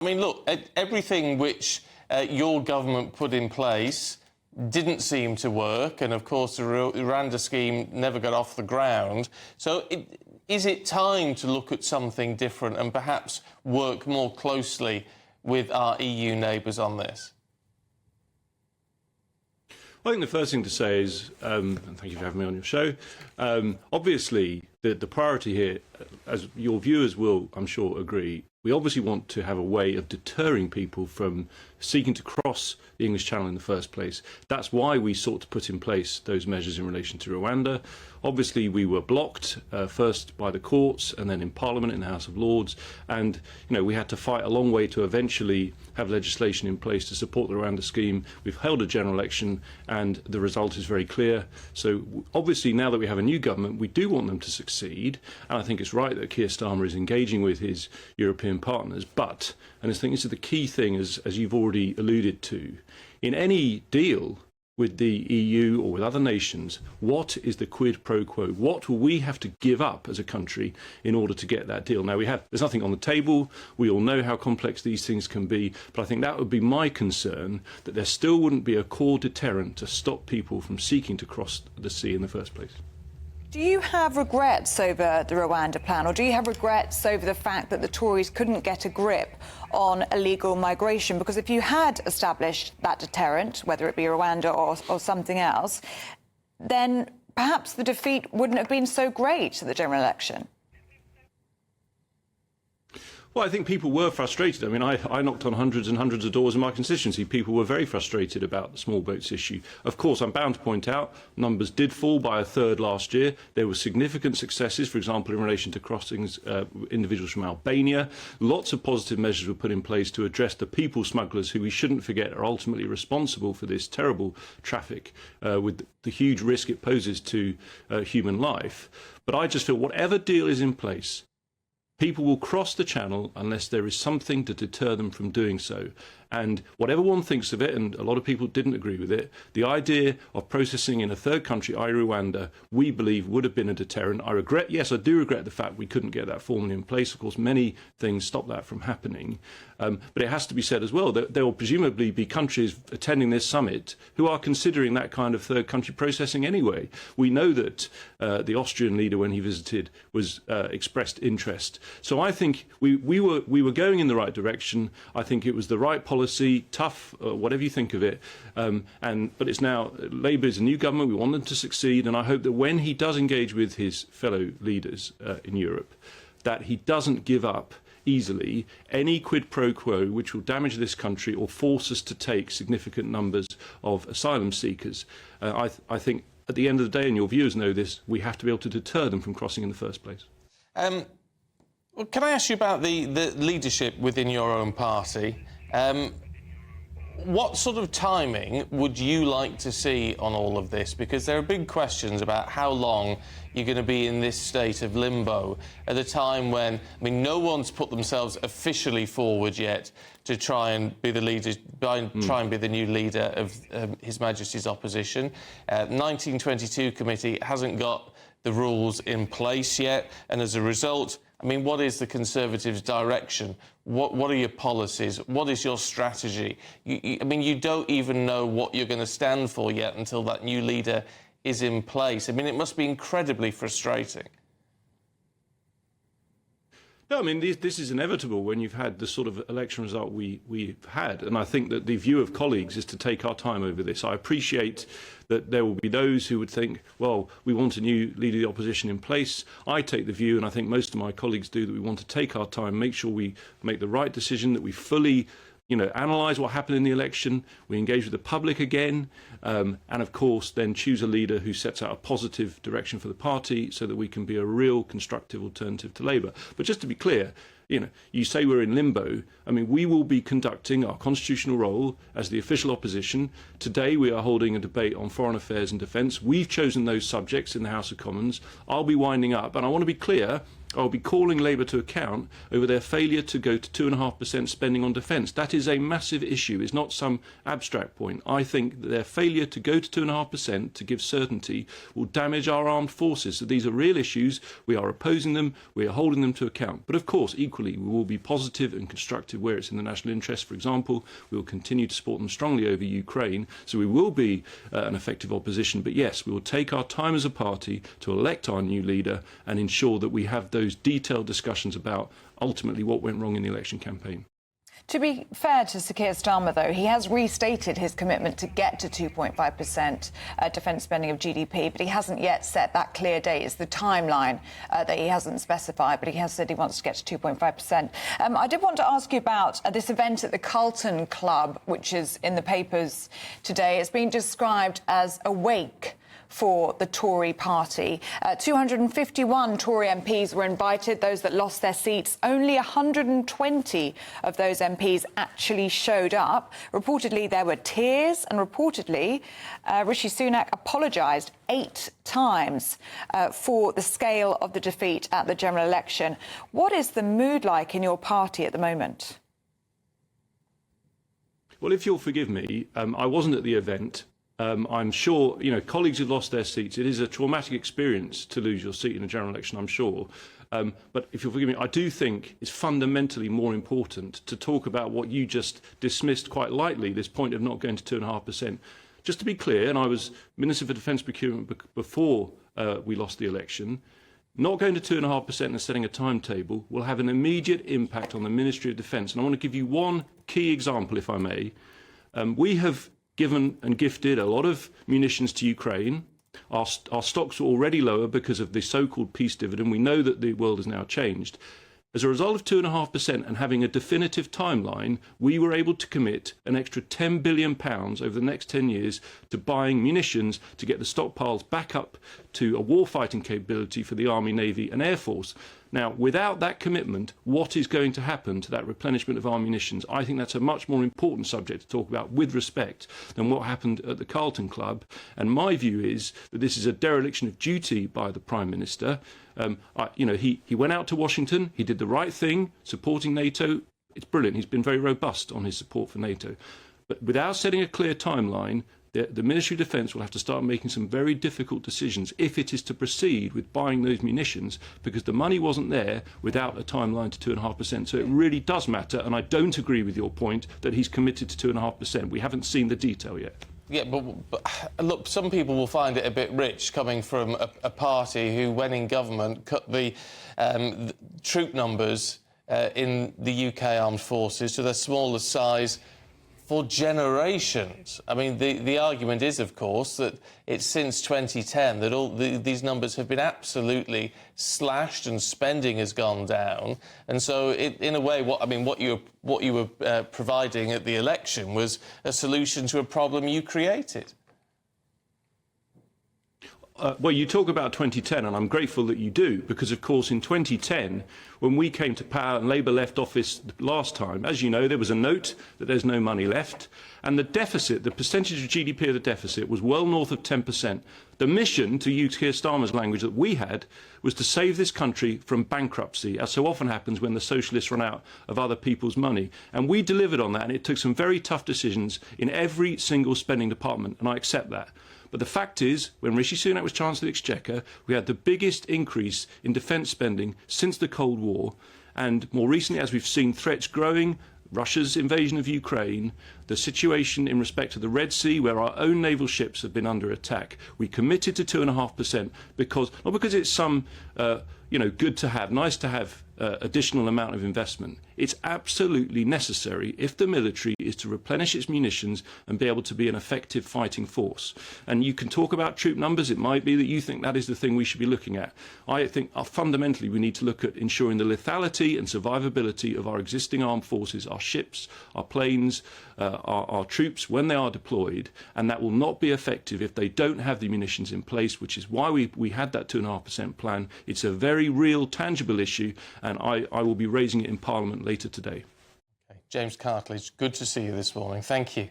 I mean, look, everything which your government put in place didn't seem to work, and of course the Rwanda scheme never got off the ground. So is it time to look at something different and perhaps work more closely with our EU neighbours on this? I think the first thing to say is, and thank you for having me on your show, obviously the priority here, as your viewers will, I'm sure, agree, we obviously want to have a way of deterring people from seeking to cross the English Channel in the first place. That's why we sought to put in place those measures in relation to Rwanda. Obviously, we were blocked first by the courts and then in Parliament, in the House of Lords, and we had to fight a long way to eventually have legislation in place to support the Rwanda scheme. We've held a general election, and the result is very clear. So obviously, now that we have a new government, we do want them to succeed, and I think it's right that Keir Starmer is engaging with his European partners. But, and I think this is the key thing, as you've already alluded to, in any deal with the EU or with other nations, what is the quid pro quo? What will we have to give up as a country in order to get that deal? Now, there's nothing on the table. We all know how complex these things can be, but I think that would be my concern, that there still wouldn't be a core deterrent to stop people from seeking to cross the sea in the first place. Do you have regrets over the Rwanda plan, or do you have regrets over the fact that the Tories couldn't get a grip on illegal migration? Because if you had established that deterrent, whether it be Rwanda or something else, then perhaps the defeat wouldn't have been so great at the general election. Well, I think people were frustrated. I mean, I knocked on hundreds and hundreds of doors in my constituency. People were very frustrated about the small boats issue. Of course, I'm bound to point out numbers did fall by a third last year. There were significant successes, for example, in relation to crossings, individuals from Albania. Lots of positive measures were put in place to address the people smugglers who, we shouldn't forget, are ultimately responsible for this terrible traffic with the huge risk it poses to human life. But I just feel whatever deal is in place, people will cross the channel unless there is something to deter them from doing so. And whatever one thinks of it, and a lot of people didn't agree with it, the idea of processing in a third country, i.e. Rwanda, we believe would have been a deterrent. I do regret the fact we couldn't get that formally in place. Of course, many things stop that from happening. But it has to be said as well that there will presumably be countries attending this summit who are considering that kind of third country processing anyway. We know that the Austrian leader, when he visited, was expressed interest. So I think we were going in the right direction. I think it was the right policy, tough, whatever you think of it. But it's now, Labour is a new government. We want them to succeed. And I hope that when he does engage with his fellow leaders in Europe, that he doesn't give up easily any quid pro quo which will damage this country or force us to take significant numbers of asylum seekers. I think at the end of the day, and your viewers know this, we have to be able to deter them from crossing in the first place. Well, can I ask you about the leadership within your own party? What sort of timing would you like to see on all of this? Because there are big questions about how long you're going to be in this state of limbo at a time when, I mean, no one's put themselves officially forward yet to try and be the leader, try and be the new leader of His Majesty's opposition. 1922 committee hasn't got the rules in place yet, and as a result, I mean, what is the Conservatives' direction? What are your policies? What is your strategy? I mean, you don't even know what you're going to stand for yet until that new leader is in place. I mean, it must be incredibly frustrating. No, I mean, this is inevitable when you've had the sort of election result we've had. And I think that the view of colleagues is to take our time over this. I appreciate that there will be those who would think, well, we want a new leader of the opposition in place. I take the view, and I think most of my colleagues do, that we want to take our time, make sure we make the right decision, that we fully analyse what happened in the election, we engage with the public again, and of course then choose a leader who sets out a positive direction for the party so that we can be a real constructive alternative to Labour. But just to be clear, you say we're in limbo. I mean, we will be conducting our constitutional role as the official opposition. Today we are holding a debate on foreign affairs and defence. We've chosen those subjects in the House of Commons. I'll be winding up, and I want to be clear, I'll be calling Labour to account over their failure to go to 2.5% spending on defence. That is a massive issue. It's not some abstract point. I think that their failure to go to 2.5% to give certainty will damage our armed forces. So these are real issues. We are opposing them. We are holding them to account. But of course, equally, we will be positive and constructive where it's in the national interest. For example, we will continue to support them strongly over Ukraine. So we will be an effective opposition. But yes, we will take our time as a party to elect our new leader and ensure that we have those detailed discussions about ultimately what went wrong in the election campaign. To be fair to Sir Keir Starmer, though, he has restated his commitment to get to 2.5% defence spending of GDP, but he hasn't yet set that clear date. It's the timeline that he hasn't specified, but he has said he wants to get to 2.5%. I did want to ask you about this event at the Carlton Club, which is in the papers today. It's been described as a wake for the Tory party. 251 Tory MPs were invited, those that lost their seats. Only 120 of those MPs actually showed up. Reportedly, there were tears, and reportedly, Rishi Sunak apologised 8 times for the scale of the defeat at the general election. What is the mood like in your party at the moment? Well, if you'll forgive me, I wasn't at the event. I'm sure, colleagues who lost their seats, it is a traumatic experience to lose your seat in a general election, I'm sure. But if you'll forgive me, I do think it's fundamentally more important to talk about what you just dismissed quite lightly, this point of not going to 2.5%. Just to be clear, and I was Minister for Defence Procurement before we lost the election, not going to 2.5% and setting a timetable will have an immediate impact on the Ministry of Defence. And I want to give you one key example, if I may. We have given and gifted a lot of munitions to Ukraine. Our stocks were already lower because of the so-called peace dividend. We know that the world has now changed. As a result of 2.5% and having a definitive timeline, we were able to commit an extra £10 billion over the next 10 years to buying munitions to get the stockpiles back up to a war-fighting capability for the Army, Navy and Air Force. Now, without that commitment, what is going to happen to that replenishment of our munitions? I think that's a much more important subject to talk about with respect than what happened at the Carlton Club. And my view is that this is a dereliction of duty by the Prime Minister. He went out to Washington, he did the right thing, supporting NATO. It's brilliant. He's been very robust on his support for NATO. But without setting a clear timeline, the Ministry of Defence will have to start making some very difficult decisions if it is to proceed with buying those munitions, because the money wasn't there without a timeline to 2.5%. So it really does matter, and I don't agree with your point that he's committed to 2.5%. We haven't seen the detail yet. Yeah, but look, some people will find it a bit rich coming from a party who, when in government, cut the troop numbers in the UK Armed Forces to their smallest size for generations. I mean, the argument is, of course, that it's since 2010 that all these numbers have been absolutely slashed and spending has gone down. And so, in a way, what you were providing at the election was a solution to a problem you created. Well, you talk about 2010, and I'm grateful that you do, because, of course, in 2010, when we came to power and Labour left office last time, as you know, there was a note that there's no money left, and the deficit, the percentage of GDP of the deficit, was well north of 10%. The mission, to use Keir Starmer's language, that we had was to save this country from bankruptcy, as so often happens when the socialists run out of other people's money. And we delivered on that, and it took some very tough decisions in every single spending department, and I accept that. But the fact is, when Rishi Sunak was Chancellor of the Exchequer, we had the biggest increase in defence spending since the Cold War. And more recently, as we've seen threats growing, Russia's invasion of Ukraine, the situation in respect to the Red Sea, where our own naval ships have been under attack, we committed to 2.5% because, not because it's some, good to have, nice to have additional amount of investment. It's absolutely necessary if the military is to replenish its munitions and be able to be an effective fighting force. And you can talk about troop numbers. It might be that you think that is the thing we should be looking at. I think fundamentally we need to look at ensuring the lethality and survivability of our existing armed forces, our ships, our planes, our troops when they are deployed, and that will not be effective if they don't have the munitions in place, which is why we had that 2.5% plan. It's a very real, tangible issue, and I will be raising it in Parliament later today. Okay. James Cartlidge, good to see you this morning. Thank you.